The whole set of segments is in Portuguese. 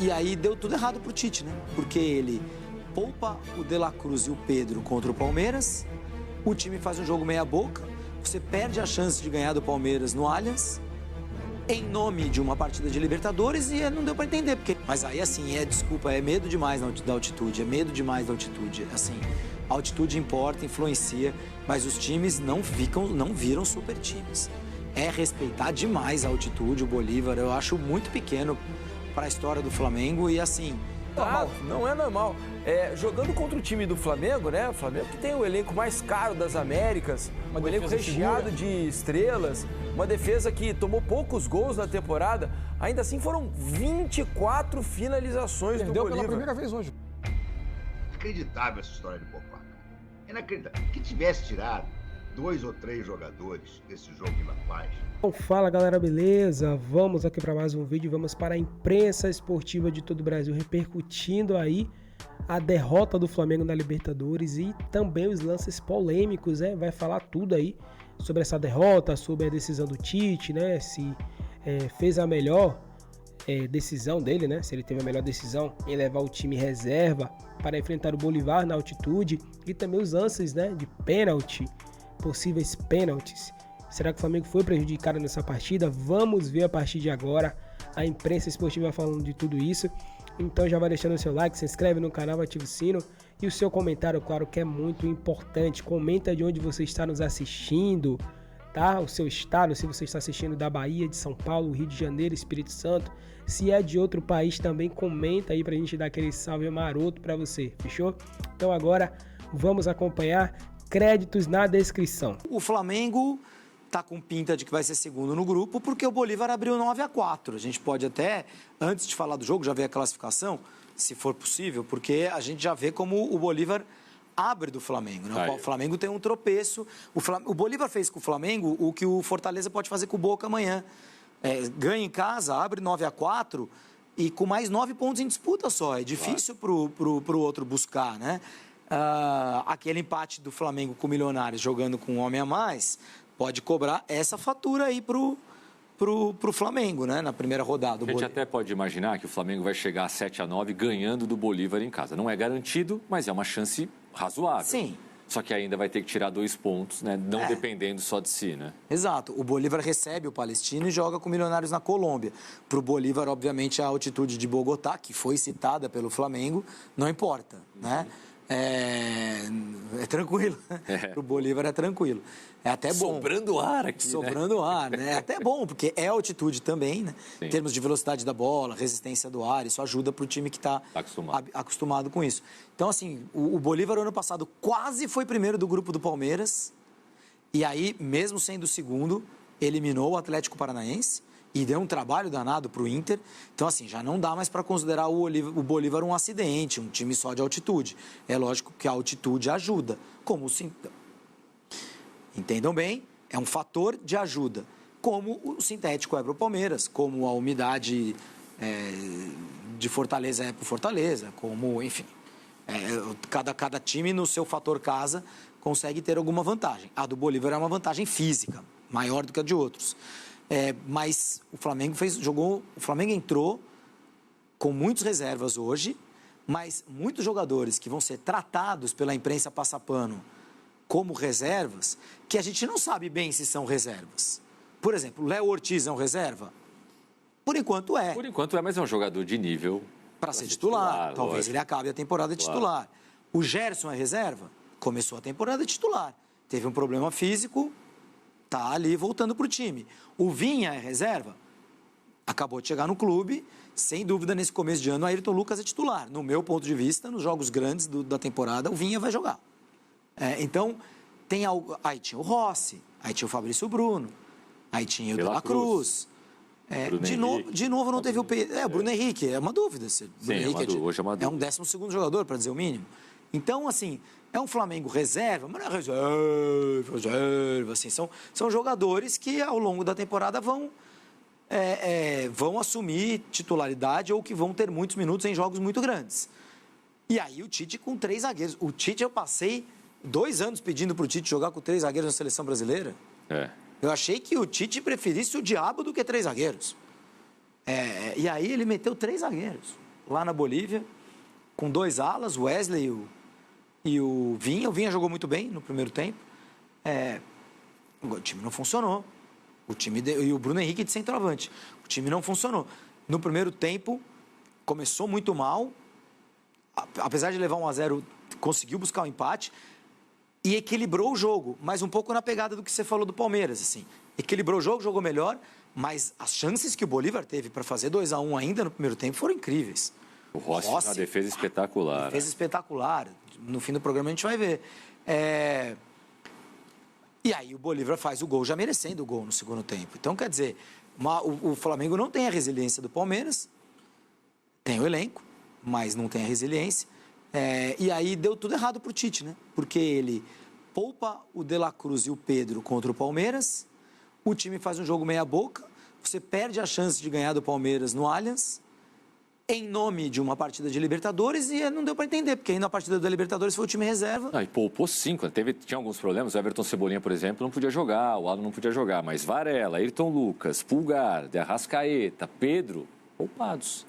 E aí deu tudo errado pro Tite, né? Porque ele poupa o De La Cruz e o Pedro contra o Palmeiras, o time faz um jogo meia boca, você perde a chance de ganhar do Palmeiras no Allianz, em nome de uma partida de Libertadores, e não deu para entender. Mas aí, assim, desculpa, é medo demais da altitude, assim, a altitude importa, influencia, mas os times não viram super times. É respeitar demais a altitude, o Bolívar, eu acho muito pequeno para a história do Flamengo e, assim... Não é normal. Jogando contra o time do Flamengo, né? O Flamengo que tem o elenco mais caro das Américas, um elenco recheado de estrelas, uma defesa que tomou poucos gols na temporada, ainda assim foram 24 finalizações do Bolívar. Perdeu pela primeira vez hoje. Inacreditável essa história de poupar. Inacreditável. Que tivesse tirado 2 ou 3 jogadores desse jogo em La Paz. Bom, fala galera, beleza? Vamos aqui para mais um vídeo, vamos para a imprensa esportiva de todo o Brasil, repercutindo aí a derrota do Flamengo na Libertadores e também os lances polêmicos, né? Vai falar tudo aí sobre essa derrota, sobre a decisão do Tite, né? Se fez a melhor decisão dele, né? Se ele teve a melhor decisão em levar o time reserva para enfrentar o Bolívar na altitude e também os lances, né, de pênalti, possíveis pênaltis. Será que o Flamengo foi prejudicado nessa partida? Vamos ver a partir de agora a imprensa esportiva falando de tudo isso. Então já vai deixando o seu like, se inscreve no canal, ativa o sino e o seu comentário, claro que é muito importante. Comenta de onde você está nos assistindo, tá? O seu estado, se você está assistindo da Bahia, de São Paulo, Rio de Janeiro, Espírito Santo. Se é de outro país também, comenta aí pra gente dar aquele salve maroto pra você, fechou? Então agora vamos acompanhar, créditos na descrição. O Flamengo tá com pinta de que vai ser segundo no grupo, porque o Bolívar abriu 9-4. A gente pode até, antes de falar do jogo, já ver a classificação, se for possível, porque a gente já vê como o Bolívar abre do Flamengo, né? O Flamengo tem um tropeço. O Bolívar fez com o Flamengo o que o Fortaleza pode fazer com o Boca amanhã. Ganha em casa, abre 9-4 e com mais 9 pontos em disputa só. É difícil pro outro buscar, né? Aquele empate do Flamengo com o Milionários jogando com um homem a mais pode cobrar essa fatura aí pro Flamengo, né? Na primeira rodada. A gente até pode imaginar que o Flamengo vai chegar a 7-9 ganhando do Bolívar em casa. Não é garantido, mas é uma chance razoável. Sim. Só que ainda vai ter que tirar 2 pontos, né? Não dependendo só de si, né? Exato. O Bolívar recebe o Palestino e joga com o Milionários na Colômbia. Para o Bolívar, obviamente, a altitude de Bogotá, que foi citada pelo Flamengo, não importa, né? É tranquilo. Para o Bolívar é tranquilo. É até bom. Sobrando ar aqui, Sobrando ar, né? É até bom, porque é altitude também, né? Sim. Em termos de velocidade da bola, resistência do ar, isso ajuda para o time que está acostumado com isso. Então, assim, o Bolívar, ano passado, quase foi primeiro do grupo do Palmeiras. E aí, mesmo sendo segundo, eliminou o Atlético Paranaense e deu um trabalho danado para o Inter. Então, assim, já não dá mais para considerar o Bolívar um acidente, um time só de altitude. É lógico que a altitude ajuda, como entendam bem, é um fator de ajuda, como o sintético é para o Palmeiras, como a umidade de Fortaleza é para o Fortaleza, como, enfim, cada time no seu fator casa consegue ter alguma vantagem. A do Bolívar é uma vantagem física, maior do que a de outros. Mas o Flamengo o Flamengo entrou com muitas reservas hoje, mas muitos jogadores que vão ser tratados pela imprensa passapano como reservas, que a gente não sabe bem se são reservas. Por exemplo, Léo Ortiz é um reserva? Por enquanto é. Por enquanto é, mas é um jogador de nível para ser titular. Talvez ele acabe a temporada de titular. O Gerson é reserva? Começou a temporada de titular. Teve um problema físico, tá ali voltando para o time. O Vinha é reserva? Acabou de chegar no clube, sem dúvida nesse começo de ano, o Ayrton Lucas é titular. No meu ponto de vista, nos jogos grandes da temporada, o Vinha vai jogar. Então, tem algo. Aí tinha o Rossi, aí tinha o Fabrício Bruno, aí tinha o De La Cruz. De novo não teve o Bruno Henrique, é uma dúvida. Bruno Henrique hoje é uma dúvida. É um 12º jogador, para dizer o mínimo. Então, assim, é um Flamengo reserva, mas não é reserva, assim, são jogadores que ao longo da temporada vão assumir titularidade ou que vão ter muitos minutos em jogos muito grandes. E aí o Tite com 3 zagueiros. O Tite, eu passei 2 anos pedindo para o Tite jogar com 3 zagueiros na seleção brasileira. Eu achei que o Tite preferisse o diabo do que 3 zagueiros. E aí ele meteu 3 zagueiros lá na Bolívia, com 2 alas, o Wesley e o Vinha. O Vinha jogou muito bem no primeiro tempo. O time não funcionou. E o Bruno Henrique de centroavante. O time não funcionou. No primeiro tempo, começou muito mal. Apesar de levar 1-0, conseguiu buscar o empate. E equilibrou o jogo, mas um pouco na pegada do que você falou do Palmeiras. Assim. Equilibrou o jogo, jogou melhor, mas as chances que o Bolívar teve para fazer 2-1 ainda no primeiro tempo foram incríveis. O Rossi uma defesa espetacular. Defesa espetacular. No fim do programa a gente vai ver. E aí o Bolívar faz o gol, já merecendo o gol no segundo tempo. Então, quer dizer, o Flamengo não tem a resiliência do Palmeiras, tem o elenco, mas não tem a resiliência. E aí deu tudo errado pro Tite, né? Porque ele poupa o De La Cruz e o Pedro contra o Palmeiras, o time faz um jogo meia boca, você perde a chance de ganhar do Palmeiras no Allianz, em nome de uma partida de Libertadores, e não deu para entender, porque aí na partida da Libertadores foi o time reserva. E poupou 5, tinha alguns problemas, o Everton Cebolinha, por exemplo, não podia jogar, o Alan não podia jogar, mas Varela, Ayrton Lucas, Pulgar, De Arrascaeta, Pedro, poupados.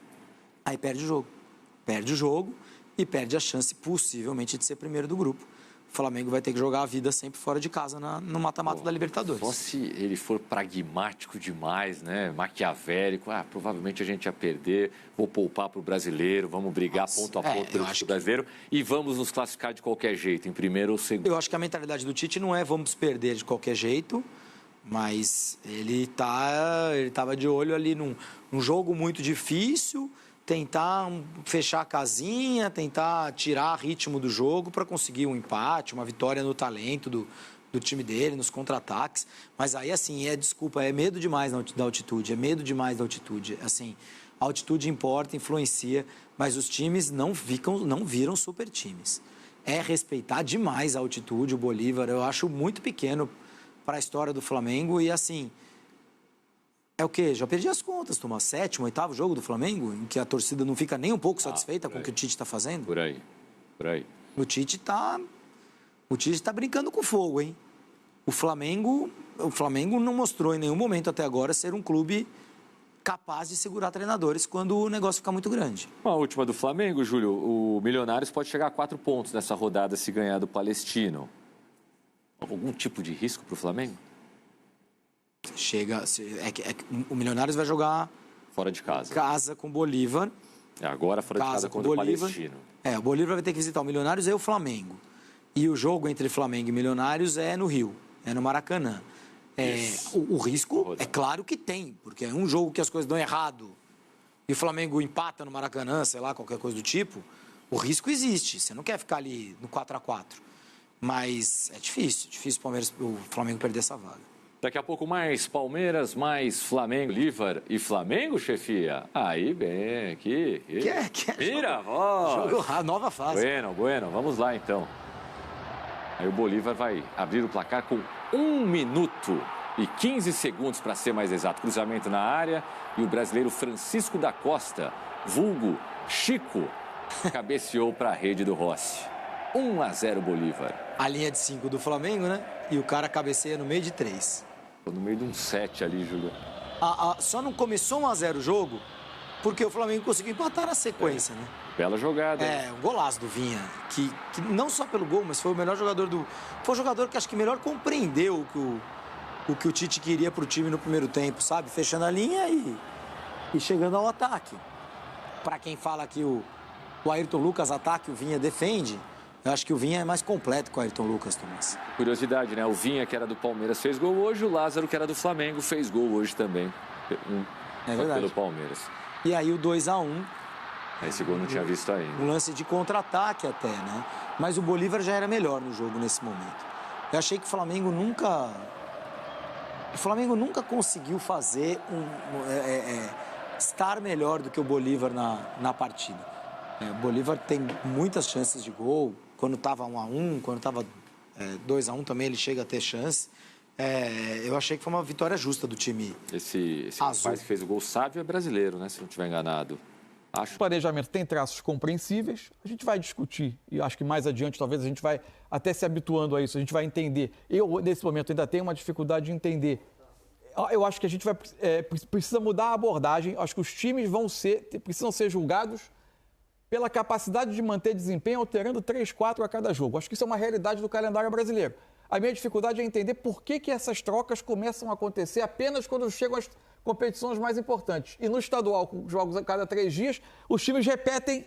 Aí perde o jogo e perde a chance, possivelmente, de ser primeiro do grupo. O Flamengo vai ter que jogar a vida sempre fora de casa no mata-mata da Libertadores. Só se ele for pragmático demais, né? Maquiavélico, provavelmente a gente ia perder, vou poupar para o brasileiro, vamos brigar ponto a ponto pelo brasileiro e vamos nos classificar de qualquer jeito, em primeiro ou segundo. Eu acho que a mentalidade do Tite não é vamos perder de qualquer jeito, mas ele estava de olho ali num jogo muito difícil, tentar fechar a casinha, tentar tirar ritmo do jogo para conseguir um empate, uma vitória no talento do time dele, nos contra-ataques. Mas aí, assim, é medo demais da altitude, Assim, a altitude importa, influencia, mas os times não viram super times. É respeitar demais a altitude, o Bolívar, eu acho muito pequeno para a história do Flamengo e, assim... É o quê? Já perdi as contas, Tomás. 7º, 8º jogo do Flamengo, em que a torcida não fica nem um pouco satisfeita com o que o Tite está fazendo? Por aí. O Tite está brincando com fogo, hein? O Flamengo não mostrou em nenhum momento até agora ser um clube capaz de segurar treinadores quando o negócio fica muito grande. A última do Flamengo, Júlio, o Milionários pode chegar a 4 pontos nessa rodada se ganhar do Palestino. Algum tipo de risco para o Flamengo? O Milionários vai jogar fora de casa. Casa com o Bolívar. Agora fora de casa contra o Palestino. O Bolívar vai ter que visitar o Milionários e o Flamengo. E o jogo entre Flamengo e Milionários é no Rio, é no Maracanã. O risco é claro que tem, porque é um jogo que as coisas dão errado e o Flamengo empata no Maracanã, sei lá, qualquer coisa do tipo, o risco existe. Você não quer ficar ali no 4-4. Mas é difícil o Flamengo perder essa vaga. Daqui a pouco mais Palmeiras, mais Flamengo, Bolívar e Flamengo, chefia. Aí bem, aqui. Vira, jogo nova fase. Bueno, vamos lá então. Aí o Bolívar vai abrir o placar com 1 minuto e 15 segundos para ser mais exato. Cruzamento na área e o brasileiro Francisco da Costa, vulgo Chico, cabeceou para a rede do Rossi. 1-0 Bolívar. A linha de 5 do Flamengo, né? E o cara cabeceia no meio de 3. No meio de um 7 ali, Júlio. Só não começou 1-0 o jogo porque o Flamengo conseguiu empatar na sequência, né? Bela jogada. Um golaço do Vinha, que não só pelo gol, mas foi o melhor jogador Foi o jogador que acho que melhor compreendeu o que o Tite queria pro time no primeiro tempo, sabe? Fechando a linha e chegando ao ataque. Para quem fala que o Ayrton Lucas ataca, o Vinha defende... Eu acho que o Vinha é mais completo com o Ayrton Lucas, Tomás. Curiosidade, né? O Vinha, que era do Palmeiras, fez gol hoje. O Lázaro, que era do Flamengo, fez gol hoje também. Pelo Palmeiras. E aí o 2-1. Esse gol não tinha visto ainda. Um lance de contra-ataque até, né? Mas o Bolívar já era melhor no jogo nesse momento. Eu achei que o Flamengo nunca conseguiu fazer estar melhor do que o Bolívar na partida. O Bolívar tem muitas chances de gol. Quando estava 1-1, quando estava 2-1 também ele chega a ter chance. Eu achei que foi uma vitória justa do time. Esse rapaz que fez o gol Sávio é brasileiro, né? Se não estiver enganado. O planejamento tem traços compreensíveis. A gente vai discutir e acho que mais adiante talvez a gente vai até se habituando a isso. A gente vai entender. Eu, nesse momento, ainda tenho uma dificuldade de entender eu acho que a gente precisa mudar a abordagem. Acho que os times precisam ser julgados pela capacidade de manter desempenho alterando 3, 4 a cada jogo. Acho que isso é uma realidade do calendário brasileiro. A minha dificuldade é entender por que essas trocas começam a acontecer apenas quando chegam as competições mais importantes. E no estadual, com jogos a cada 3 dias, os times repetem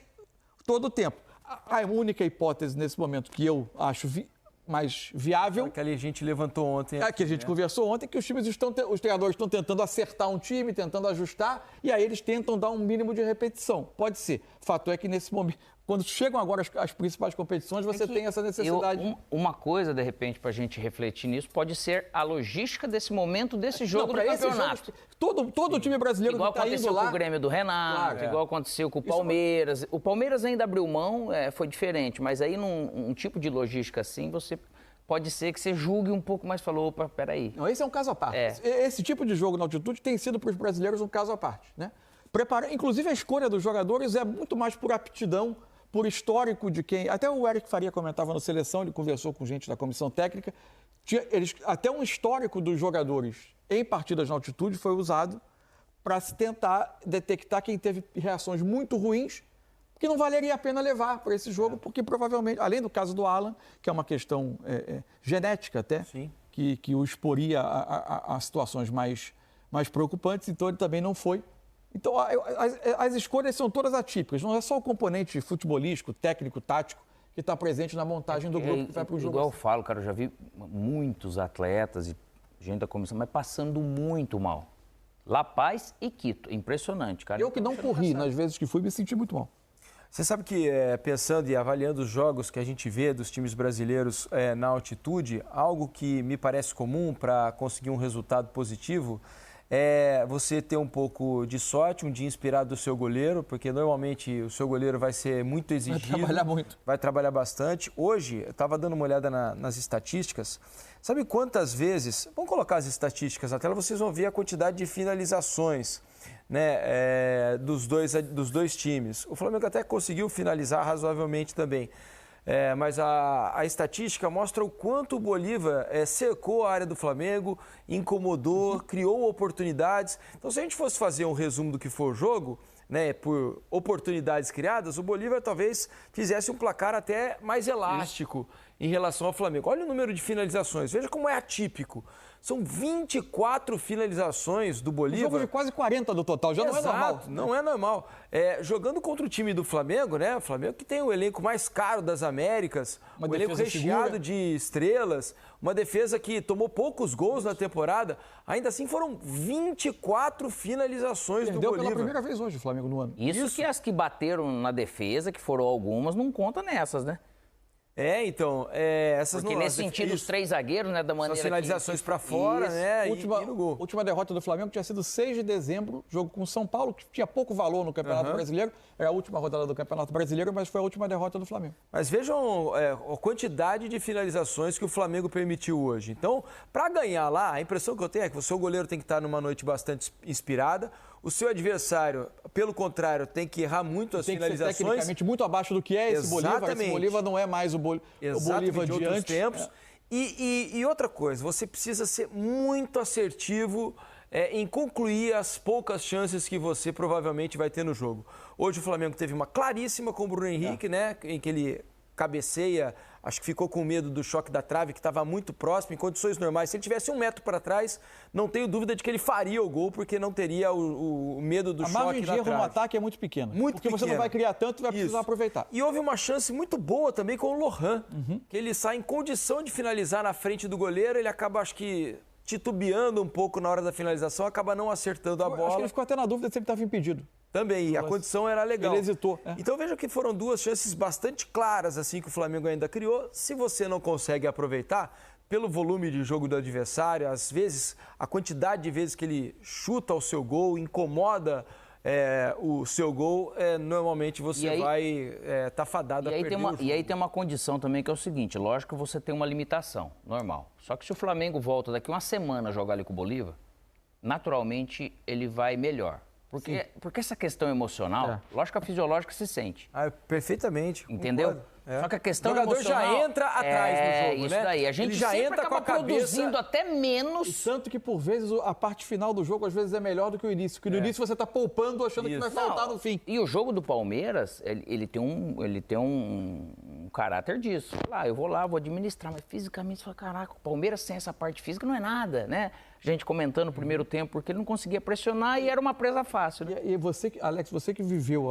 todo o tempo. A única hipótese nesse momento que eu acho mais viável... Que a gente levantou ontem. Que a gente conversou ontem, que os treinadores estão tentando acertar um time, tentando ajustar, e aí eles tentam dar um mínimo de repetição. Pode ser. Fato é que nesse momento, quando chegam agora as principais competições, você tem essa necessidade. Uma coisa, de repente, para a gente refletir nisso, pode ser a logística desse momento, desse jogo do campeonato. Todo time brasileiro igual que está indo lá... Igual aconteceu com o Grêmio do Renato, igual aconteceu com o Palmeiras. O Palmeiras ainda abriu mão, foi diferente, mas aí num tipo de logística assim, você... Pode ser que você julgue um pouco mais, falou, opa, peraí. Não, esse é um caso à parte. Esse tipo de jogo na altitude tem sido para os brasileiros um caso à parte, né? Inclusive a escolha dos jogadores é muito mais por aptidão, por histórico de quem... Até o Eric Faria comentava na seleção, ele conversou com gente da comissão técnica, até um histórico dos jogadores em partidas na altitude foi usado para se tentar detectar quem teve reações muito ruins, que não valeria a pena levar para esse jogo, porque provavelmente, além do caso do Alan, que é uma questão genética até, que o exporia a situações mais preocupantes, então ele também não foi. Então, as escolhas são todas atípicas, não é só o componente futebolístico, técnico, tático, que está presente na montagem do grupo que vai para o jogo. Igual eu falo, cara, eu já vi muitos atletas e gente da comissão, mas passando muito mal. La Paz e Quito, impressionante, cara. Eu que não corri, nas vezes que fui, me senti muito mal. Você sabe que, pensando e avaliando os jogos que a gente vê dos times brasileiros na altitude, algo que me parece comum para conseguir um resultado positivo é você ter um pouco de sorte, um dia inspirado do seu goleiro, porque normalmente o seu goleiro vai ser muito exigido. Vai trabalhar muito. Vai trabalhar bastante. Hoje, eu estava dando uma olhada nas estatísticas. Sabe quantas vezes... Vamos colocar as estatísticas na tela, vocês vão ver a quantidade de finalizações, né, dos dois times. O Flamengo até conseguiu finalizar razoavelmente também. Mas a estatística mostra o quanto o Bolívar cercou a área do Flamengo, incomodou, criou oportunidades. Então, se a gente fosse fazer um resumo do que for o jogo, né, por oportunidades criadas, o Bolívar talvez fizesse um placar até mais elástico em relação ao Flamengo. Olha o número de finalizações, veja como é atípico. São 24 finalizações do Bolívar. Um jogo de quase 40 do total, já não é normal. Não é normal. Jogando contra o time do Flamengo, né? O Flamengo que tem o elenco mais caro das Américas, um elenco recheado de estrelas, uma defesa que tomou poucos gols na temporada. Ainda assim, foram 24 finalizações do Bolívar. Pela primeira vez hoje o Flamengo no ano. Isso que as que bateram na defesa, que foram algumas, não conta nessas, né? Então, essas porque nesse sentido, os 3 zagueiros, né, da maneira as finalizações para fora, né, e no gol. Última derrota do Flamengo tinha sido 6 de dezembro, jogo com o São Paulo, que tinha pouco valor no Campeonato Brasileiro. Era a última rodada do Campeonato Brasileiro, mas foi a última derrota do Flamengo. Mas vejam a quantidade de finalizações que o Flamengo permitiu hoje. Então, para ganhar lá, a impressão que eu tenho é que o seu goleiro tem que estar numa noite bastante inspirada. O seu adversário, pelo contrário, tem que errar muito as finalizações. Tem que ser tecnicamente muito abaixo do que é esse Bolívar. Esse Bolívar não é mais o Bolívar de outros tempos. E outra coisa, você precisa ser muito assertivo em concluir as poucas chances que você provavelmente vai ter no jogo. Hoje o Flamengo teve uma claríssima com o Bruno Henrique, né, em que ele cabeceia, acho que ficou com medo do choque da trave, que estava muito próximo, em condições normais. Se ele tivesse 1 metro para trás, não tenho dúvida de que ele faria o gol, porque não teria o medo do choque da trave. A margem de erro no ataque é muito pequena. Porque você não vai criar tanto e vai precisar aproveitar. E houve uma chance muito boa também com o Lohan, que ele sai em condição de finalizar na frente do goleiro, ele acaba, acho que, titubeando um pouco na hora da finalização, acaba não acertando a bola. Acho que ele ficou até na dúvida se ele estava impedido. Também, e a condição era legal. Ele hesitou. Então veja que foram 2 chances bastante claras assim que o Flamengo ainda criou. Se você não consegue aproveitar, pelo volume de jogo do adversário, às vezes a quantidade de vezes que ele chuta o seu gol, incomoda o seu gol, normalmente você vai estar fadado a perder o jogo. E aí tem uma condição também que é o seguinte, lógico que você tem uma limitação, normal. Só que se o Flamengo volta daqui uma semana a jogar ali com o Bolívar, naturalmente ele vai melhor. Porque essa questão emocional, lógico que a fisiológica se sente. Perfeitamente. Entendeu? Concordo. Só que a questão emocional... O jogador emocional, já entra atrás no jogo, isso né? daí. A gente ele já sempre entra acaba com a produzindo cabeça... até menos. E tanto que, por vezes, a parte final do jogo, às vezes, é melhor do que o início. Porque no início você está poupando, achando que vai faltar no fim. E o jogo do Palmeiras, ele tem um caráter disso. Eu vou lá, vou administrar. Mas fisicamente, você fala, caraca, o Palmeiras sem essa parte física não é nada, né? Gente comentando no primeiro tempo, porque ele não conseguia pressionar e era uma presa fácil. Né? E você, Alex, você que viveu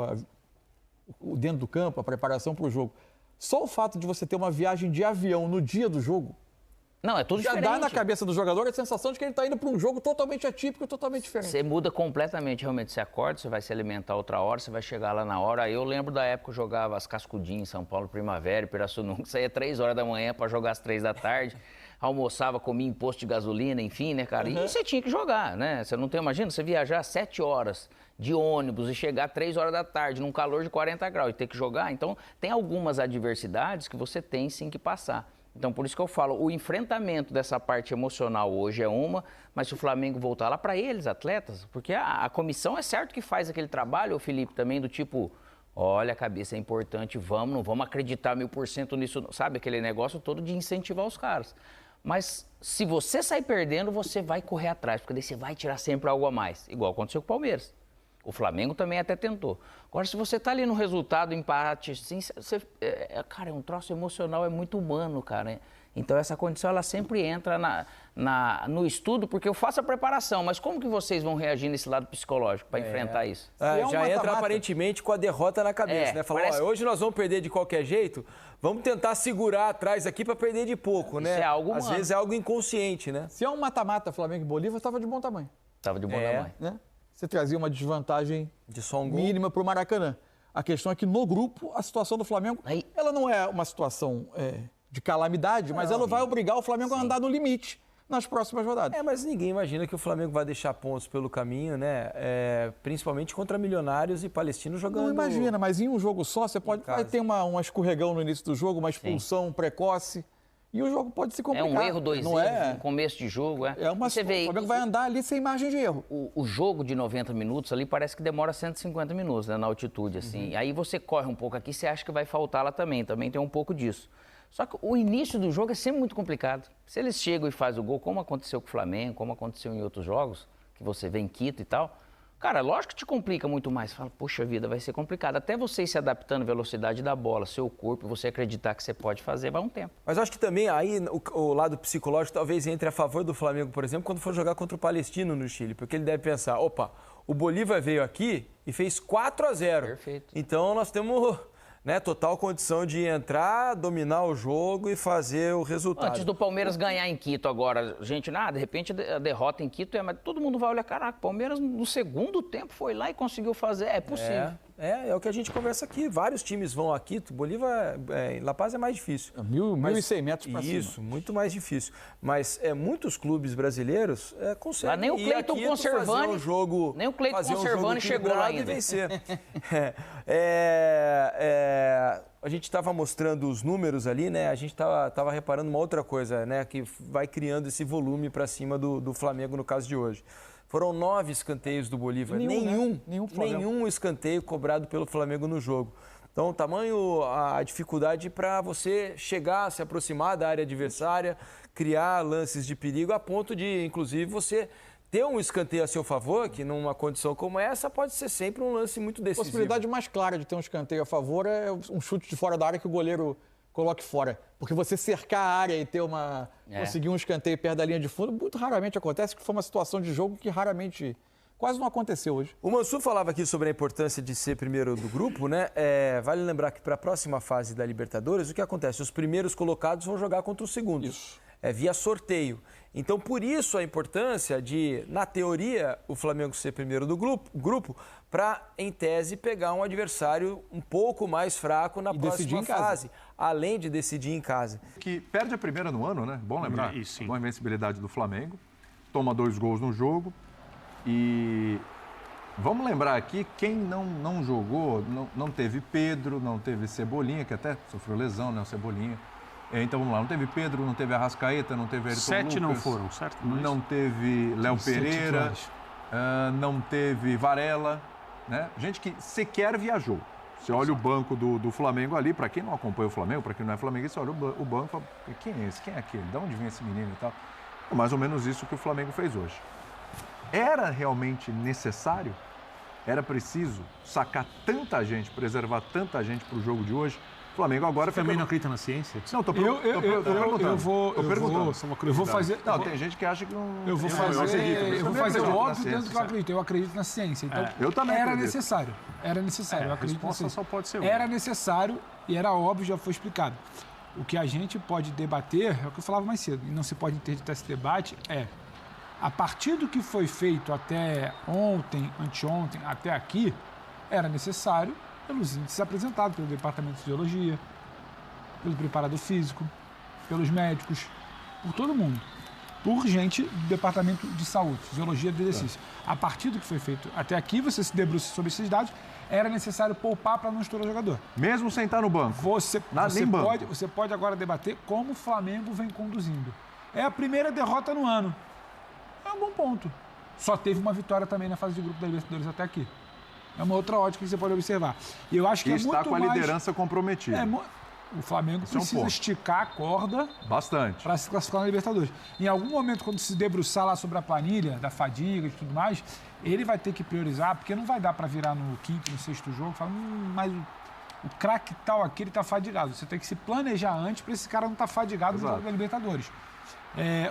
o dentro do campo, a preparação para o jogo, só o fato de você ter uma viagem de avião no dia do jogo... Não, é tudo já diferente. dá na cabeça do jogador a sensação de que ele está indo para um jogo totalmente atípico, totalmente diferente. Você muda completamente, realmente. Você acorda, você vai se alimentar outra hora, você vai chegar lá na hora. Eu lembro da época que eu jogava as cascudinhas em São Paulo, Primavera, Pirassununga, saía 3 horas da manhã para jogar às 3 da tarde. Almoçava, comia em posto de gasolina, enfim, né, cara? E você tinha que jogar, né? Você não tem, imagina, você viajar 7 horas de ônibus e chegar 3 horas da tarde num calor de 40 graus e ter que jogar. Então, tem algumas adversidades que você tem sim que passar. Então, por isso que eu falo, o enfrentamento dessa parte emocional hoje é uma, mas se o Flamengo voltar lá para eles, atletas, porque a comissão é certo que faz aquele trabalho, o Felipe, também do tipo... Olha, a cabeça é importante, não vamos acreditar 1000% nisso, sabe? Aquele negócio todo de incentivar os caras. Mas se você sair perdendo, você vai correr atrás, porque daí você vai tirar sempre algo a mais, igual aconteceu com o Palmeiras. O Flamengo também até tentou. Agora, se você tá ali no resultado, empate, assim, cara, é um troço emocional, é muito humano, cara. Então, essa condição, ela sempre entra no estudo, porque eu faço a preparação, mas como que vocês vão reagir nesse lado psicológico para enfrentar isso? Já entra aparentemente com a derrota na cabeça, né? Fala, parece... hoje nós vamos perder de qualquer jeito, vamos tentar segurar atrás aqui para perder de pouco, né? Isso é algo humano. Às vezes é algo inconsciente, né? Se é um mata-mata Flamengo e Bolívar, estava de bom tamanho. Estava de bom tamanho. Né? Você trazia uma desvantagem de só um gol mínima para o Maracanã. A questão é que no grupo, a situação do Flamengo, ela não é uma situação de calamidade, mas ela vai obrigar o Flamengo a andar no limite nas próximas rodadas. Mas ninguém imagina que o Flamengo vai deixar pontos pelo caminho, né? Principalmente contra Milionários e Palestinos jogando... Não imagina, mas em um jogo só, você vai ter um escorregão no início do jogo, uma expulsão precoce. E o jogo pode se complicar. É um erro, 2 erros no começo de jogo. Você vê, o Flamengo vai andar ali sem margem de erro. O jogo de 90 minutos ali parece que demora 150 minutos, né, na altitude, assim. Aí você corre um pouco aqui, você acha que vai faltar lá também tem um pouco disso. Só que o início do jogo é sempre muito complicado. Se eles chegam e fazem o gol, como aconteceu com o Flamengo, como aconteceu em outros jogos, que você vê em Quito e tal... Cara, lógico que te complica muito mais. Você fala, poxa vida, vai ser complicado. Até você ir se adaptando à velocidade da bola, seu corpo, você acreditar que você pode fazer, vai um tempo. Mas acho que também aí o lado psicológico talvez entre a favor do Flamengo, por exemplo, quando for jogar contra o Palestino no Chile. Porque ele deve pensar, opa, o Bolívar veio aqui e fez 4-0. Perfeito. Então nós temos... total condição de entrar, dominar o jogo e fazer o resultado. Antes do Palmeiras ganhar em Quito agora, gente, de repente a derrota em Quito mas todo mundo vai olhar, caraca, o Palmeiras no segundo tempo foi lá e conseguiu fazer, é possível. É o que a gente conversa aqui, vários times vão a Quito, Bolívar, em La Paz é mais difícil. 1.100 metros para cima. Isso, muito mais difícil. Mas muitos clubes brasileiros conseguem nem o Cleiton Conservani, fazer um jogo, nem o Cleiton Conservani chegou lá ainda. E vencer. A gente estava mostrando os números ali, né? A gente estava reparando uma outra coisa, né? Que vai criando esse volume para cima do Flamengo no caso de hoje. Foram 9 escanteios do Bolívar, nenhum escanteio cobrado pelo Flamengo no jogo. Então, a dificuldade para você chegar, se aproximar da área adversária, criar lances de perigo, a ponto de, inclusive, você ter um escanteio a seu favor, que numa condição como essa pode ser sempre um lance muito decisivo. A possibilidade mais clara de ter um escanteio a favor é um chute de fora da área que o goleiro coloque fora. Porque você cercar a área e ter conseguir um escanteio perto da linha de fundo, muito raramente acontece, que foi uma situação de jogo que quase não aconteceu hoje. O Mansur falava aqui sobre a importância de ser primeiro do grupo, né? Vale lembrar que para a próxima fase da Libertadores, o que acontece? Os primeiros colocados vão jogar contra os segundos. Isso. Via sorteio. Então, por isso a importância de, na teoria, o Flamengo ser primeiro do grupo para, em tese, pegar um adversário um pouco mais fraco na próxima fase, além de decidir em casa. Que perde a primeira no ano, né? Bom lembrar. Boa invencibilidade do Flamengo. Toma 2 gols no jogo. E vamos lembrar aqui, quem não jogou, não teve Pedro, não teve Cebolinha, que até sofreu lesão, né? O Cebolinha. Então vamos lá, não teve Pedro, não teve Arrascaeta, não teve Ayrton 7 Lucas, não foram, certo? Não teve Léo Pereira, não teve Varela, né? Gente que sequer viajou. Você olha o banco do Flamengo ali, para quem não acompanha o Flamengo, para quem não é flamenguista, você olha o banco e fala, quem é esse? Quem é aquele? De onde vem esse menino e tal? É mais ou menos isso que o Flamengo fez hoje. Era realmente necessário? Era preciso sacar tanta gente, preservar tanta gente para o jogo de hoje? O Flamengo agora... Você também não acredita na ciência? Não, estou perguntando. Eu vou fazer... Não, tem gente que acha que não... Eu vou fazer o óbvio dentro do que eu acredito. Eu acredito na ciência. Então, eu também era acredito. necessário. Era necessário. Eu acredito na ciência. Só pode ser era necessário e era óbvio, já foi explicado. O que a gente pode debater, é o que eu falava mais cedo, e não se pode interditar esse debate, a partir do que foi feito até ontem, anteontem, até aqui, era necessário pelos índices apresentados pelo Departamento de Fisiologia, pelo preparador físico, pelos médicos, por todo mundo. Por gente do Departamento de Saúde, Fisiologia do Exercício. A partir do que foi feito até aqui, você se debruça sobre esses dados, era necessário poupar para não estourar o jogador. Mesmo sem estar no banco? Você pode agora debater como o Flamengo vem conduzindo. É a primeira derrota no ano. É um bom ponto. Só teve uma vitória também na fase de grupo da Libertadores até aqui. É uma outra ótica que você pode observar. E eu acho que está com a liderança comprometida. O Flamengo precisa esticar a corda bastante para se classificar na Libertadores. Em algum momento, quando se debruçar lá sobre a planilha, da fadiga e tudo mais, ele vai ter que priorizar, porque não vai dar para virar no quinto, no sexto jogo e falar, mas o craque tal aqui, ele está fadigado. Você tem que se planejar antes para esse cara não estar fadigado no jogo da Libertadores.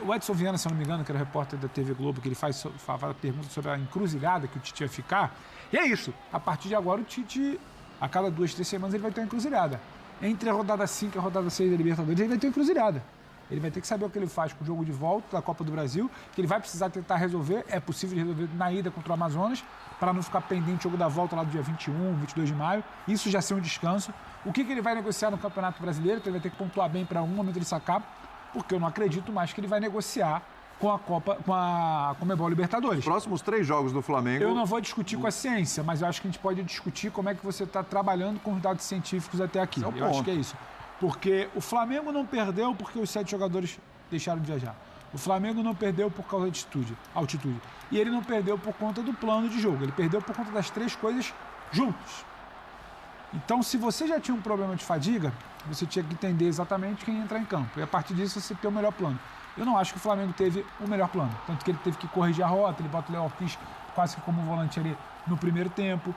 O Edson Viana, se eu não me engano, que era repórter da TV Globo, que ele faz a pergunta sobre a encruzilhada que o Tite ia ficar. E é isso. A partir de agora, o Tite, a cada 2, 3 semanas, ele vai ter uma encruzilhada. Entre a rodada 5 e a rodada 6 da Libertadores, ele vai ter uma encruzilhada. Ele vai ter que saber o que ele faz com o jogo de volta da Copa do Brasil, que ele vai precisar tentar resolver. É possível resolver na ida contra o Amazonas, para não ficar pendente o jogo da volta lá do dia 21, 22 de maio. Isso já ser um descanso. O que ele vai negociar no Campeonato Brasileiro? Então ele vai ter que pontuar bem para algum momento ele sacar, porque eu não acredito mais que ele vai negociar com a Conmebol Libertadores. Os próximos 3 jogos do Flamengo... Eu não vou discutir com a ciência, mas eu acho que a gente pode discutir como é que você está trabalhando com os dados científicos até aqui. Eu acho que é isso. Porque o Flamengo não perdeu porque os 7 jogadores deixaram de viajar. O Flamengo não perdeu por causa da altitude. E ele não perdeu por conta do plano de jogo. Ele perdeu por conta das 3 coisas juntas. Então, se você já tinha um problema de fadiga, você tinha que entender exatamente quem ia entrar em campo. E a partir disso, você ter o melhor plano. Eu não acho que o Flamengo teve o melhor plano. Tanto que ele teve que corrigir a rota, ele bota o Léo Ortiz quase que como volante ali no primeiro tempo.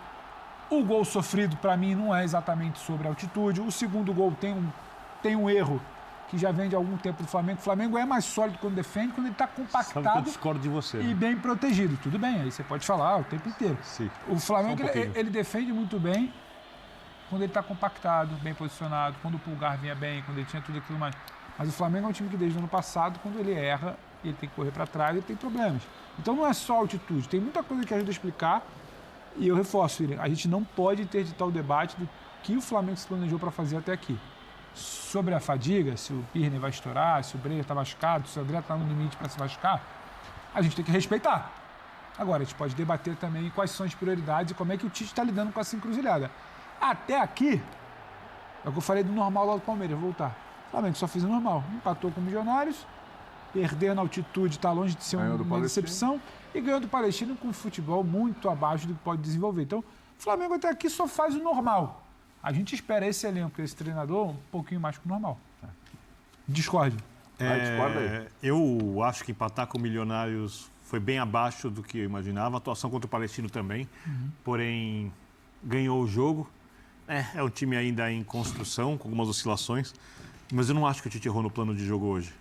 O gol sofrido, para mim, não é exatamente sobre a altitude. O segundo gol tem um erro que já vem de algum tempo do Flamengo. O Flamengo é mais sólido quando defende, quando ele está compactado. Sabe que eu discordo de você, e bem protegido. Tudo bem, aí você pode falar o tempo inteiro. Sim. O Flamengo, ele defende muito bem quando ele está compactado, bem posicionado, quando o Pulgar vinha bem, quando ele tinha tudo aquilo mais. Mas o Flamengo é um time que desde o ano passado, quando ele erra, ele tem que correr para trás, ele tem problemas. Então não é só altitude, tem muita coisa que ajuda a explicar. E eu reforço, William, a gente não pode interditar o debate do que o Flamengo se planejou para fazer até aqui. Sobre a fadiga, se o Pirner vai estourar, se o Breyer está machucado, se o André está no limite para se machucar, a gente tem que respeitar. Agora, a gente pode debater também quais são as prioridades e como é que o Tite está lidando com essa encruzilhada. Até aqui, é o que eu falei do normal lá do Palmeiras, vou voltar. O Flamengo só fez o normal, empatou com o Milionários, perder na altitude está longe de ser uma decepção, e ganhou do Palestino com um futebol muito abaixo do que pode desenvolver. Então, o Flamengo até aqui só faz o normal. A gente espera esse elenco, esse treinador, um pouquinho mais que o normal. Discorde. Discorda aí. Eu acho que empatar com o Milionários foi bem abaixo do que eu imaginava. A atuação contra o Palestino também. Porém, ganhou o jogo. É um time ainda em construção, com algumas oscilações. Mas eu não acho que o Tite errou no plano de jogo hoje.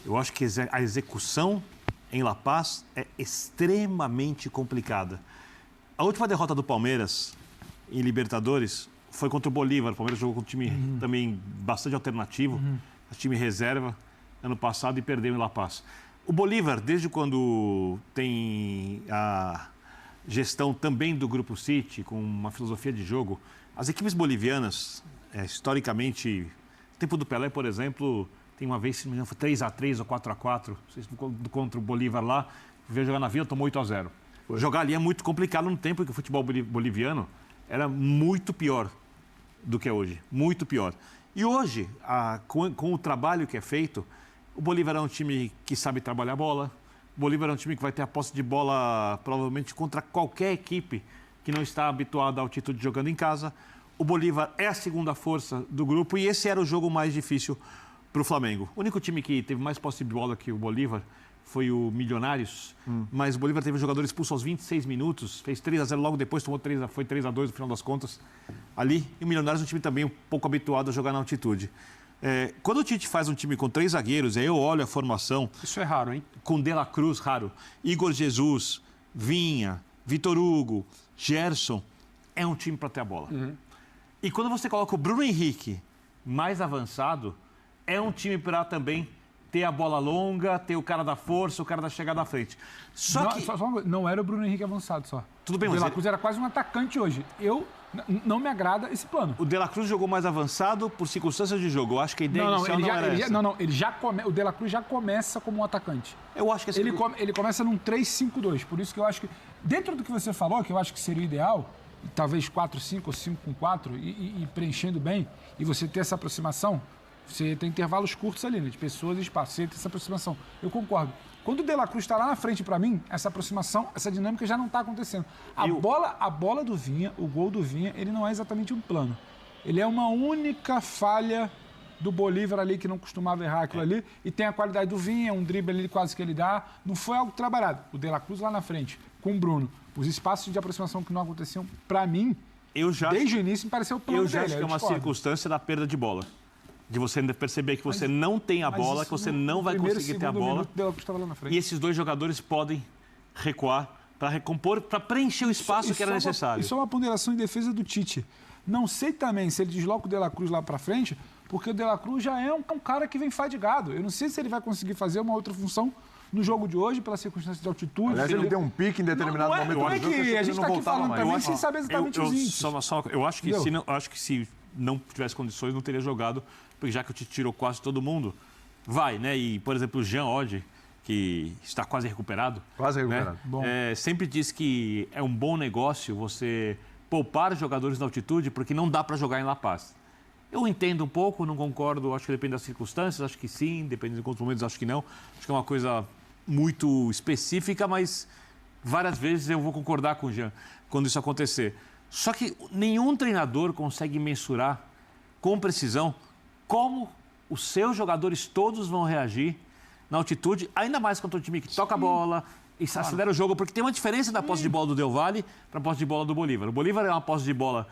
Eu acho que a execução em La Paz é extremamente complicada. A última derrota do Palmeiras em Libertadores foi contra o Bolívar. O Palmeiras jogou com um time também bastante alternativo, time reserva, ano passado, e perdeu em La Paz. O Bolívar, desde quando tem a gestão também do Grupo City, com uma filosofia de jogo, as equipes bolivianas, historicamente, no tempo do Pelé, por exemplo, tem uma vez, se não me engano, foi 3-3 ou 4-4, não sei se contra o Bolívar lá, veio jogar na Vila, tomou 8-0. Jogar ali é muito complicado no tempo que o futebol boliviano era muito pior do que é hoje, muito pior. E hoje, com o trabalho que é feito, o Bolívar é um time que sabe trabalhar a bola, O Bolívar é um time que vai ter a posse de bola provavelmente contra qualquer equipe que não está habituada à altitude jogando em casa. O Bolívar é a segunda força do grupo e esse era o jogo mais difícil para o Flamengo. O único time que teve mais posse de bola que o Bolívar foi o Milionários, mas o Bolívar teve um jogador expulso aos 26 minutos, fez 3-0 logo depois, foi 3-2 no final das contas ali. E o Milionários é um time também um pouco habituado a jogar na altitude. Quando o Tite faz um time com 3 zagueiros, aí eu olho a formação... Isso é raro, hein? Com De La Cruz, raro. Igor Jesus, Vinha, Vitor Hugo, Gerson, é um time para ter a bola. E quando você coloca o Bruno Henrique mais avançado, é um time para também ter a bola longa, ter o cara da força, o cara da chegada à frente. Não era o Bruno Henrique avançado só. Tudo bem, o De La Cruz era quase um atacante hoje. Não me agrada esse plano. O De La Cruz jogou mais avançado por circunstâncias de jogo. Eu acho que a ideia inicial não era essa. O De La Cruz já começa como um atacante. Eu acho que ele começa num 3-5-2. Por isso que eu acho que, dentro do que você falou, que eu acho que seria o ideal, talvez 4-5 ou 5-4, e preenchendo bem, e você ter essa aproximação, você tem intervalos curtos ali, né, de pessoas e espaço, você ter essa aproximação. Eu concordo. Quando o De La Cruz está lá na frente, para mim, essa aproximação, essa dinâmica já não está acontecendo. A bola do Vinha, o gol do Vinha, ele não é exatamente um plano. Ele é uma única falha do Bolívar ali, que não costumava errar aquilo ali, e tem a qualidade do Vinha, um drible ali quase que ele dá. Não foi algo trabalhado. O De La Cruz lá na frente, com o Bruno, os espaços de aproximação que não aconteciam, para mim, desde o início, me pareceu o plano dele. Eu já acho que é uma circunstância da perda de bola. De você perceber que você não tem a bola, que você não vai conseguir ter a bola. E esses dois jogadores podem recuar para recompor, para preencher o espaço que era necessário. Isso é uma ponderação em defesa do Tite. Não sei também se ele desloca o De La Cruz lá para frente, porque o De La Cruz já é um cara que vem fadigado. Eu não sei se ele vai conseguir fazer uma outra função no jogo de hoje, pela circunstância de altitude. Aliás, ele deu um pique em determinado momento. Não é que a gente está aqui falando também sem saber exatamente os índices. Eu acho que se não tivesse condições, não teria jogado, porque já que o Tite tirou quase todo mundo, vai, né? E, por exemplo, o Jean Oddi, que está quase recuperado. Quase recuperado. Né? Sempre diz que é um bom negócio você poupar jogadores na altitude, porque não dá para jogar em La Paz. Eu entendo um pouco, não concordo, acho que depende das circunstâncias, acho que sim, depende de quantos momentos, acho que não. Acho que é uma coisa muito específica, mas várias vezes eu vou concordar com o Jean quando isso acontecer. Só que nenhum treinador consegue mensurar com precisão como os seus jogadores todos vão reagir na altitude, ainda mais contra um time que toca a bola e acelera o jogo, porque tem uma diferença da posse de bola do Del Valle para a posse de bola do Bolívar. O Bolívar é uma posse de bola,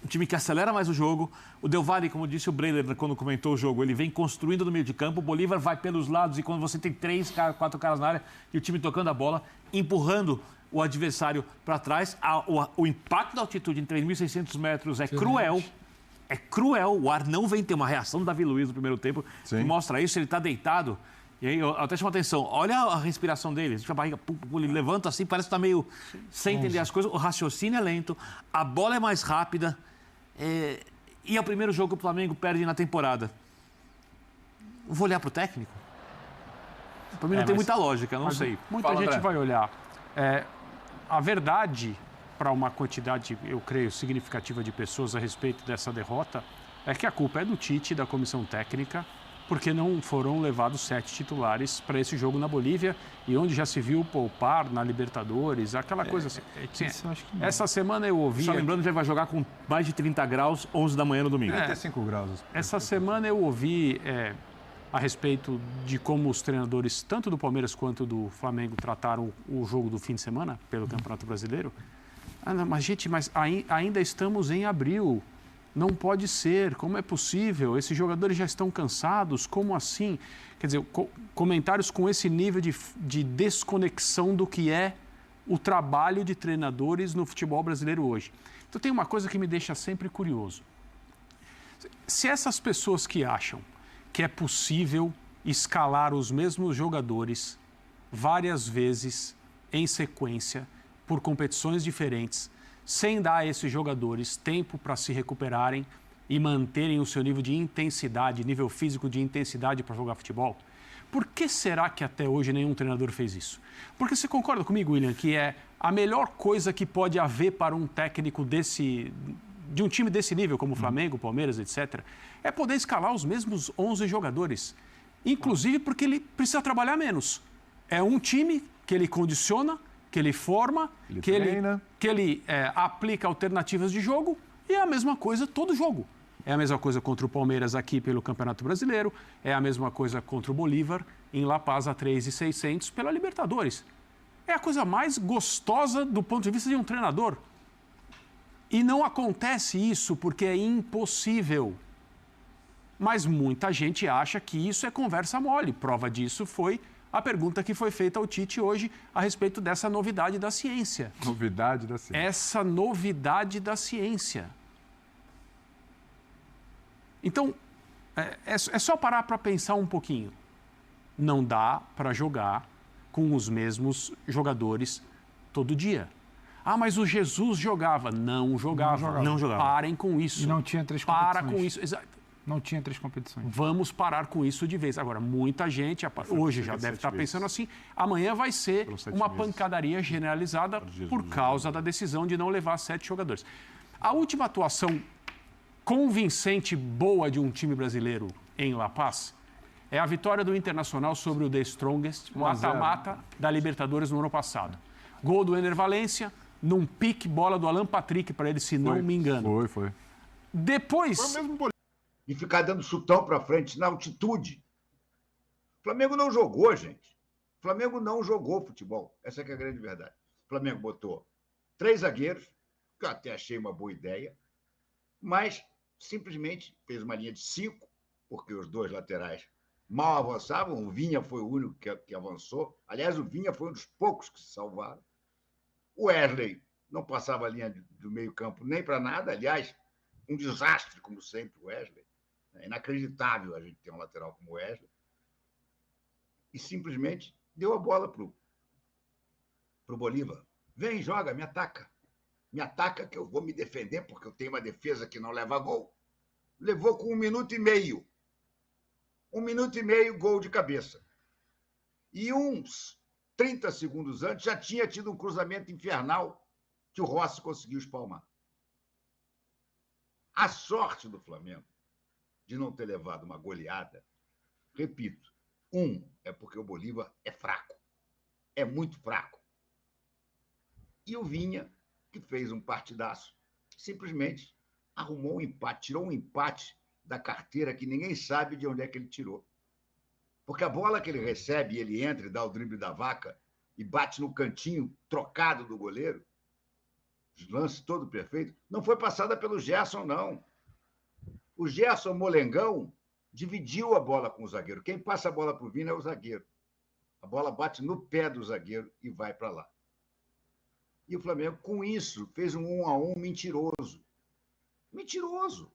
um time que acelera mais o jogo. O Del Valle, como disse o Breler quando comentou o jogo, ele vem construindo no meio de campo. O Bolívar vai pelos lados e quando você tem 3, 4 caras na área e o time tocando a bola, empurrando o adversário para trás, o impacto da altitude em 3.600 metros é cruel. É cruel, o ar não vem ter uma reação do Davi Luiz no primeiro tempo, que mostra isso, ele está deitado. E aí, eu até chamo atenção, olha a respiração dele, a barriga, ele levanta assim, parece que está meio sem entender as coisas, o raciocínio é lento, a bola é mais rápida, e é o primeiro jogo que o Flamengo perde na temporada. Vou olhar para o técnico? Para mim não tem muita lógica, não sei. Muita gente vai olhar. A verdade, para uma quantidade, eu creio, significativa de pessoas a respeito dessa derrota, é que a culpa é do Tite e da comissão técnica, porque não foram levados 7 titulares para esse jogo na Bolívia e onde já se viu poupar na Libertadores, aquela coisa assim. Essa semana eu ouvi... Só lembrando que ele vai jogar com mais de 30 graus, 11 da manhã no domingo. 35 graus. Essa semana eu ouvi a respeito de como os treinadores, tanto do Palmeiras quanto do Flamengo, trataram o jogo do fim de semana pelo Campeonato Brasileiro. Mas ainda estamos em abril. Não pode ser, como é possível? Esses jogadores já estão cansados, como assim? Quer dizer, comentários com esse nível de desconexão do que é o trabalho de treinadores no futebol brasileiro hoje. Então tem uma coisa que me deixa sempre curioso. Se essas pessoas que acham que é possível escalar os mesmos jogadores várias vezes em sequência, por competições diferentes, sem dar a esses jogadores tempo para se recuperarem e manterem o seu nível de intensidade, nível físico de intensidade para jogar futebol? Por que será que até hoje nenhum treinador fez isso? Porque você concorda comigo, William, que é a melhor coisa que pode haver para um técnico de um time desse nível, como o Flamengo, Palmeiras, etc., é poder escalar os mesmos 11 jogadores. Inclusive porque ele precisa trabalhar menos. É um time que ele condiciona, que ele forma, que ele aplica alternativas de jogo, e é a mesma coisa todo jogo. É a mesma coisa contra o Palmeiras aqui pelo Campeonato Brasileiro, é a mesma coisa contra o Bolívar em La Paz a 3.600 pela Libertadores. É a coisa mais gostosa do ponto de vista de um treinador. E não acontece isso porque é impossível. Mas muita gente acha que isso é conversa mole. Prova disso foi a pergunta que foi feita ao Tite hoje a respeito dessa novidade da ciência. Novidade da ciência. Essa novidade da ciência. Então, é só parar para pensar um pouquinho. Não dá para jogar com os mesmos jogadores todo dia. Ah, mas o Jesus jogava. Não jogava. Não jogava. Parem com isso. E não tinha 3 competições. Para com isso. Exato. Não tinha 3 competições. Vamos parar com isso de vez. Agora, muita gente hoje já deve estar pensando assim, amanhã vai ser uma pancadaria generalizada por causa da decisão de não levar 7 jogadores. A última atuação convincente, boa de um time brasileiro em La Paz é a vitória do Internacional sobre o The Strongest, mata-mata da Libertadores no ano passado. Gol do Ener Valencia, num pique, bola do Alan Patrick para ele, se não me engano. Foi. Depois... Foi mesmo e ficar dando chutão para frente na altitude. O Flamengo não jogou, gente. O Flamengo não jogou futebol. Essa que é a grande verdade. O Flamengo botou 3 zagueiros, que eu até achei uma boa ideia, mas simplesmente fez uma linha de 5, porque os 2 laterais mal avançavam. O Vinha foi o único que avançou. Aliás, o Vinha foi um dos poucos que se salvaram. O Wesley não passava a linha do meio-campo nem para nada. Aliás, um desastre, como sempre, o Wesley. É inacreditável a gente ter um lateral como o Wesley. E simplesmente deu a bola para o Bolívar. Vem, joga, me ataca. Me ataca que eu vou me defender, porque eu tenho uma defesa que não leva gol. Levou com 1 minuto e meio. 1 minuto e meio, gol de cabeça. E uns 30 segundos antes já tinha tido um cruzamento infernal que o Rossi conseguiu espalmar. A sorte do Flamengo de não ter levado uma goleada, repito, é porque o Bolívar é fraco. É muito fraco. E o Vinha, que fez um partidaço, simplesmente arrumou um empate, tirou um empate da carteira que ninguém sabe de onde é que ele tirou. Porque a bola que ele recebe, ele entra e dá o drible da vaca e bate no cantinho trocado do goleiro, lance todo perfeito, não foi passada pelo Gerson, não. O Gerson Molengão dividiu a bola com o zagueiro. Quem passa a bola para o Vina é o zagueiro. A bola bate no pé do zagueiro e vai para lá. E o Flamengo, com isso, fez um 1-1 mentiroso. Mentiroso.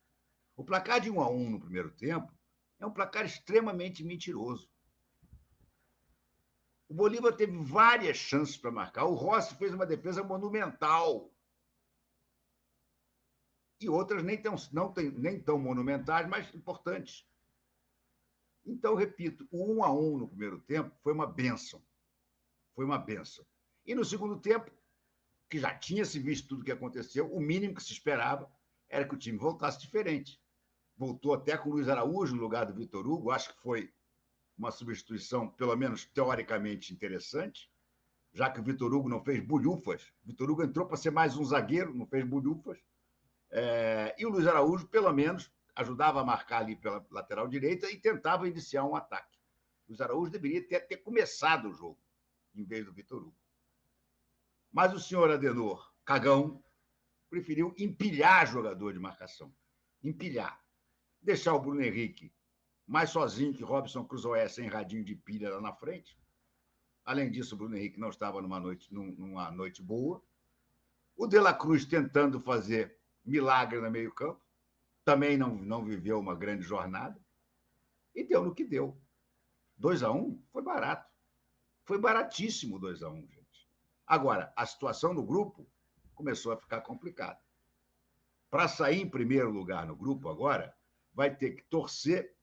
O placar de 1-1 no primeiro tempo é um placar extremamente mentiroso. O Bolívar teve várias chances para marcar. O Rossi fez uma defesa monumental. E outras nem tão monumentais, mas importantes. Então, repito, o 1-1 no primeiro tempo foi uma bênção. Foi uma bênção. E no segundo tempo, que já tinha se visto tudo o que aconteceu, o mínimo que se esperava era que o time voltasse diferente. Voltou até com o Luiz Araújo no lugar do Vitor Hugo. Acho que foi uma substituição, pelo menos teoricamente, interessante, já que o Vitor Hugo não fez bulhufas. O Vitor Hugo entrou para ser mais um zagueiro, não fez bulhufas. E o Luiz Araújo, pelo menos, ajudava a marcar ali pela lateral direita e tentava iniciar um ataque. O Luiz Araújo deveria ter começado o jogo, em vez do Vitor Hugo. Mas o senhor Adenor, cagão, preferiu empilhar jogador de marcação. Empilhar. Deixar o Bruno Henrique mais sozinho que Robson Cruzoé, sem radinho de pilha lá na frente. Além disso, o Bruno Henrique não estava numa noite boa. O De La Cruz tentando fazer milagre no meio-campo. Também não viveu uma grande jornada. E deu no que deu. 2-1 foi barato. Foi baratíssimo 2-1, gente. Agora, a situação no grupo começou a ficar complicada. Para sair em primeiro lugar no grupo agora, vai ter que torcer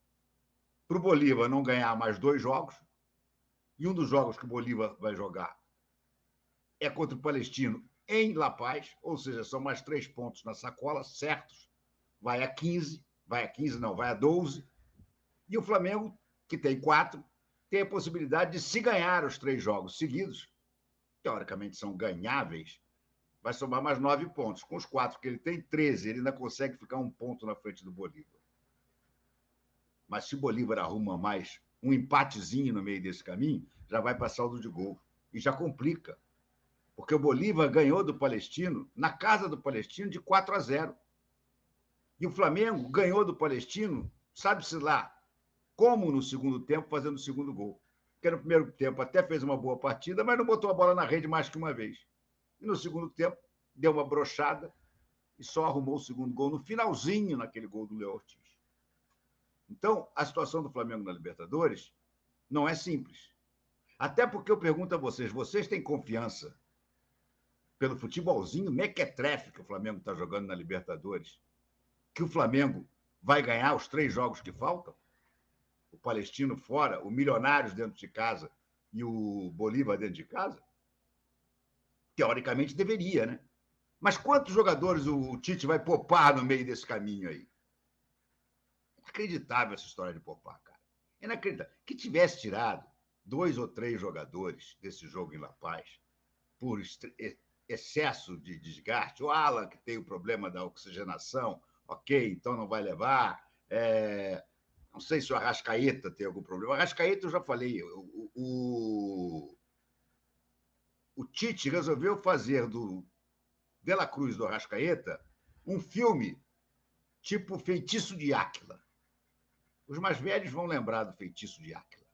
para o Bolívar não ganhar mais 2 jogos. E um dos jogos que o Bolívar vai jogar é contra o Palestino em La Paz, ou seja, são mais 3 pontos na sacola, certos. Vai a 12. E o Flamengo, que tem 4, tem a possibilidade de, se ganhar os 3 jogos seguidos, teoricamente são ganháveis, vai somar mais 9 pontos. Com os 4 que ele tem, 13. Ele ainda consegue ficar 1 ponto na frente do Bolívar. Mas se o Bolívar arruma mais um empatezinho no meio desse caminho, já vai para saldo de gol. E já complica. Porque o Bolívar ganhou do Palestino, na casa do Palestino, de 4-0. E o Flamengo ganhou do Palestino, sabe-se lá, como no segundo tempo, fazendo o segundo gol. Porque no primeiro tempo até fez uma boa partida, mas não botou a bola na rede mais que uma vez. E no segundo tempo, deu uma brochada e só arrumou o segundo gol no finalzinho, naquele gol do Léo Ortiz. Então, a situação do Flamengo na Libertadores não é simples. Até porque eu pergunto a vocês têm confiança pelo futebolzinho mequetrefe que o Flamengo está jogando na Libertadores, que o Flamengo vai ganhar os 3 jogos que faltam? O Palestino fora, o Milionários dentro de casa e o Bolívar dentro de casa? Teoricamente deveria, né? Mas quantos jogadores o Tite vai poupar no meio desse caminho aí? Inacreditável essa história de poupar, cara. Inacreditável. Que tivesse tirado 2 ou 3 jogadores desse jogo em La Paz por excesso de desgaste. O Alan, que tem o problema da oxigenação, ok, então não vai levar. Não sei se o Arrascaeta tem algum problema. O Arrascaeta, eu já falei, o Tite resolveu fazer do De La Cruz do Arrascaeta um filme tipo Feitiço de Áquila. Os mais velhos vão lembrar do Feitiço de Áquila.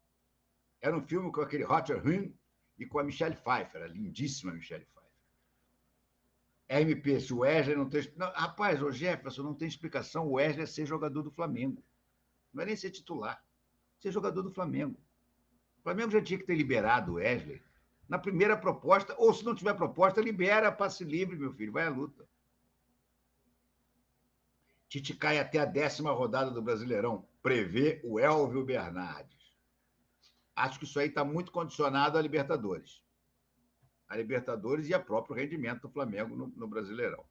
Era um filme com aquele Roger Huhn e com a Michelle Pfeiffer, a lindíssima Michelle Pfeiffer. MP, se o Wesley não tem... Não, rapaz, o Jefferson, não tem explicação. O Wesley é ser jogador do Flamengo. Não é nem ser titular. Ser jogador do Flamengo. O Flamengo já tinha que ter liberado o Wesley na primeira proposta, ou se não tiver proposta, libera, passe livre, meu filho, vai à luta. Tite cai até a 10ª rodada do Brasileirão. Prevê o Elvio Bernardes. Acho que isso aí está muito condicionado à Libertadores. A Libertadores e a próprio rendimento do Flamengo no Brasileirão.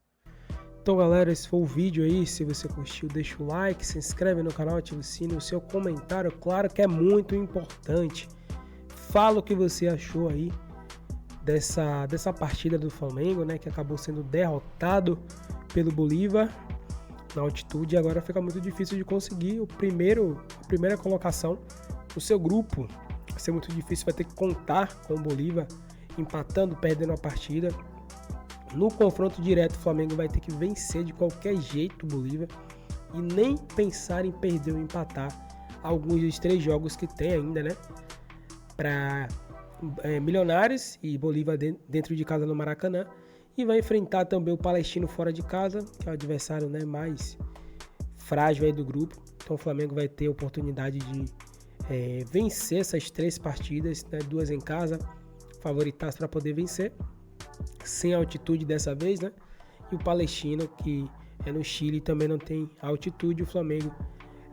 Então, galera, esse foi o vídeo aí. Se você curtiu, deixa o like, se inscreve no canal, ativa o sino. O seu comentário, claro que é muito importante. Fala o que você achou aí dessa partida do Flamengo, né, que acabou sendo derrotado pelo Bolívar na altitude. E agora fica muito difícil de conseguir a primeira colocação no seu grupo. Vai ser muito difícil, vai ter que contar com o Bolívar empatando, perdendo a partida. No confronto direto, o Flamengo vai ter que vencer de qualquer jeito o Bolívar e nem pensar em perder ou empatar alguns dos 3 jogos que tem ainda, né? Para Milionários e Bolívar dentro de casa no Maracanã. E vai enfrentar também o Palestino fora de casa, que é o adversário, né, mais frágil aí do grupo. Então o Flamengo vai ter a oportunidade de vencer essas 3 partidas, né, 2 em casa, favoritas para poder vencer, sem altitude dessa vez, né? E o Palestino, que é no Chile, também não tem altitude. O Flamengo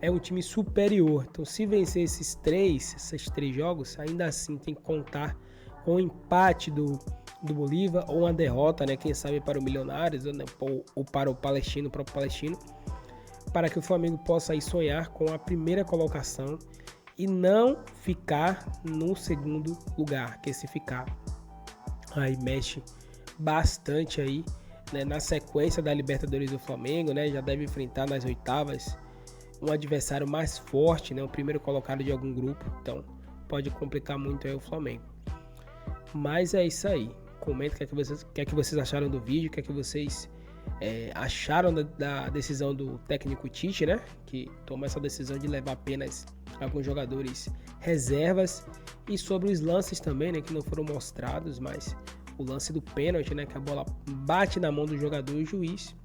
é um time superior. Então, se vencer esses 3 jogos, ainda assim tem que contar com o empate do Bolívar ou uma derrota, né? Quem sabe para o Milionários, né? Ou para o Palestino, para que o Flamengo possa aí sonhar com a primeira colocação e não ficar no segundo lugar, que se ficar aí mexe bastante aí, né, na sequência da Libertadores do Flamengo, né, já deve enfrentar nas oitavas um adversário mais forte, né, o primeiro colocado de algum grupo, então pode complicar muito aí o Flamengo. Mas é isso aí, comenta o que é que vocês acharam do vídeo, o que é que vocês acharam da decisão do técnico Tite, né, que tomou essa decisão de levar apenas alguns jogadores reservas, e sobre os lances também, né, que não foram mostrados, mas o lance do pênalti, né, que a bola bate na mão do jogador e o juiz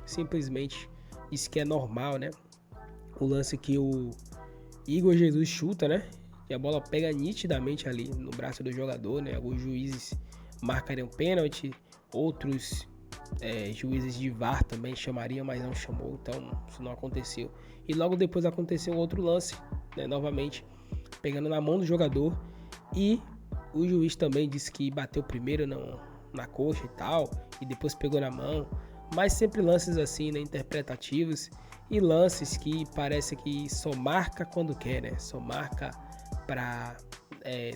simplesmente diz que é normal, né, o lance que o Igor Jesus chuta, né, e a bola pega nitidamente ali no braço do jogador, né, os juízes marcariam pênalti, outros juízes de VAR também chamariam, mas não chamou, então isso não aconteceu. E logo depois aconteceu outro lance, né, novamente pegando na mão do jogador, e o juiz também disse que bateu primeiro na coxa e tal, e depois pegou na mão, mas sempre lances assim, né, interpretativos, e lances que parece que só marca quando quer, né, só marca para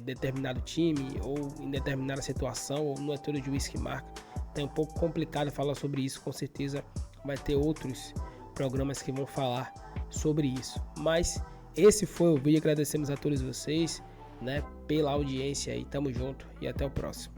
determinado time ou em determinada situação, ou não é todo juiz que marca. Então é um pouco complicado falar sobre isso, com certeza vai ter outros programas que vão falar sobre isso. Mas esse foi o vídeo, agradecemos a todos vocês, né, pela audiência aí, tamo junto e até o próximo.